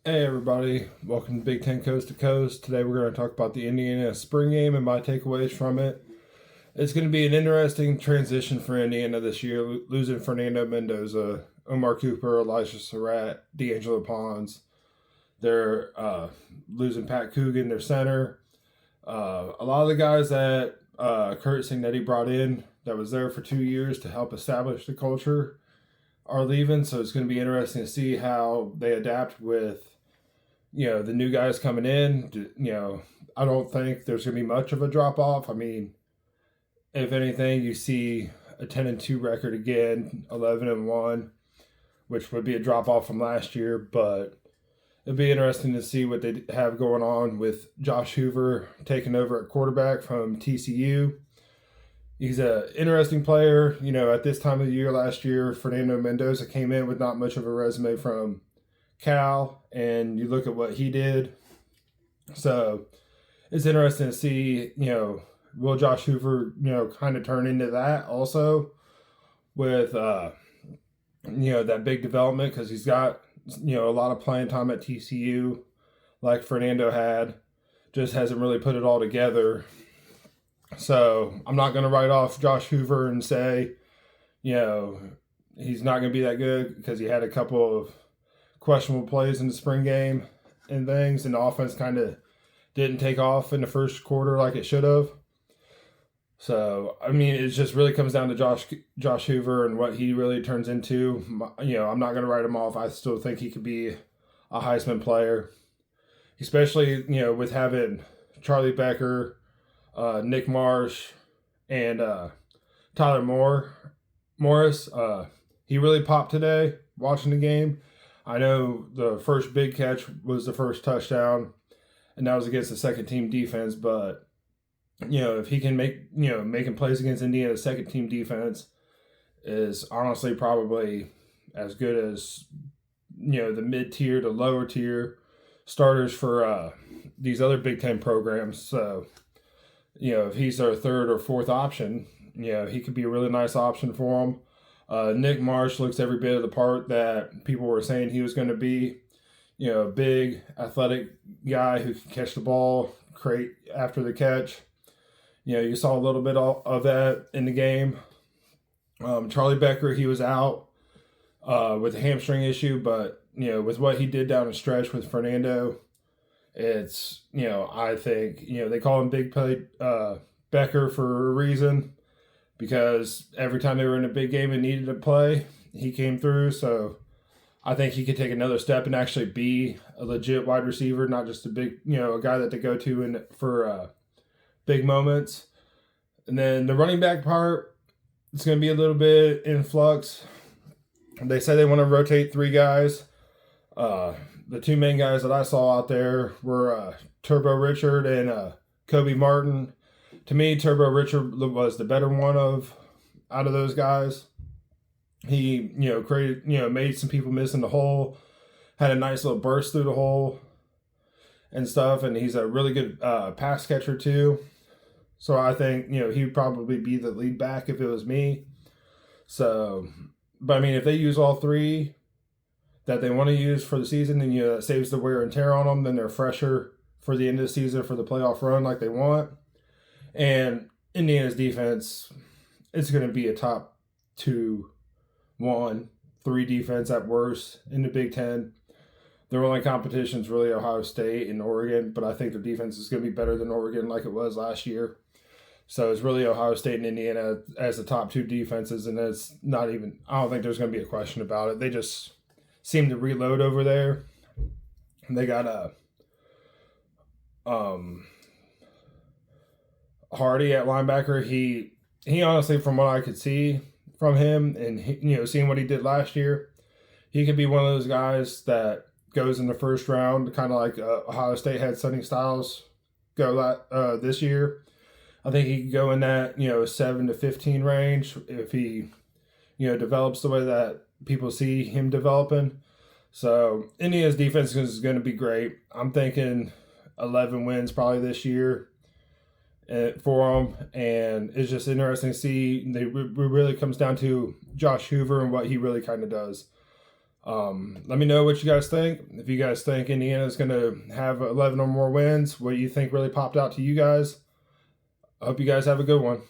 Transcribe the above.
Hey everybody, welcome to Big Ten Coast to Coast. Today we're going to talk about the Indiana spring game and my takeaways from it. It's going to be an interesting transition for Indiana this year, losing Fernando Mendoza, Omar Cooper, Elijah Surratt, D'Angelo Pons. They're losing Pat Coogan, their center. A lot of the guys that Kurt Signetti brought in that was there for 2 years to help establish the culture are leaving, so it's going to be interesting to see how they adapt with the new guys coming in. I don't think there's going to be much of a drop off. I mean, if anything, you see a 10-2 record again, 11-1, which would be a drop off from last year, but it'd be interesting to see what they have going on with Josh Hoover taking over at quarterback from TCU. He's an interesting player. At this time of the year last year, Fernando Mendoza came in with not much of a resume from Cal, and you look at what he did. So it's interesting to see, will Josh Hoover, kind of turn into that also with, that big development, because he's got, a lot of playing time at TCU like Fernando had, just hasn't really put it all together. So I'm not going to write off Josh Hoover and say, he's not going to be that good, because he had a couple of questionable plays in the spring game and things, and the offense kind of didn't take off in the first quarter like it should have. So, I mean, it just really comes down to Josh Hoover and what he really turns into. I'm not going to write him off. I still think he could be a Heisman player, especially, with having Charlie Becker, Nick Marsh, and Tyler Morris. He really popped today watching the game. I know the first big catch was the first touchdown, and that was against the second team defense. But if he can making plays against Indiana's second team defense is honestly probably as good as the mid tier to lower tier starters for these other Big Ten programs. So if he's their third or fourth option, he could be a really nice option for them. Nick Marsh looks every bit of the part that people were saying he was going to be. A big, athletic guy who can catch the ball, create after the catch. You saw a little bit of that in the game. Charlie Becker, he was out with a hamstring issue, but, with what he did down the stretch with Fernando, it's, I think, they call him Big Play Becker for a reason, because every time they were in a big game and needed to play, he came through. So I think he could take another step and actually be a legit wide receiver, not just a big, a guy that they go to for big moments. And then the running back part, it's going to be a little bit in flux. They say they want to rotate 3 guys. The 2 main guys that I saw out there were Turbo Richard and Kobe Martin. To me, Turbo Richard was the better one out of those guys. He, created, made some people miss in the hole, had a nice little burst through the hole and stuff, and he's a really good pass catcher too. So I think, he'd probably be the lead back if it was me. So, but I mean, if they use all 3 that they want to use for the season, and that saves the wear and tear on them, then they're fresher for the end of the season for the playoff run like they want. And Indiana's defense, it's going to be a top 2, 1, 3 defense at worst in the Big Ten. Their only competition is really Ohio State and Oregon, but I think their defense is going to be better than Oregon like it was last year. So it's really Ohio State and Indiana as the top 2 defenses, and it's not even, I don't think there's going to be a question about it. They just seem to reload over there. They got Hardy at linebacker. He honestly, from what I could see from him, and seeing what he did last year, he could be one of those guys that goes in the first round, kind of like Ohio State had Sonny Styles go this year. I think he could go in that 7 to 15 range if he develops the way that people see him developing. So Indiana's defense is going to be great. I'm thinking 11 wins probably this year for them, and it's just interesting to see. It really comes down to Josh Hoover and what he really kind of does. Let me know what you guys think. If you guys think Indiana's going to have 11 or more wins, what do you think really popped out to you guys? I hope you guys have a good one.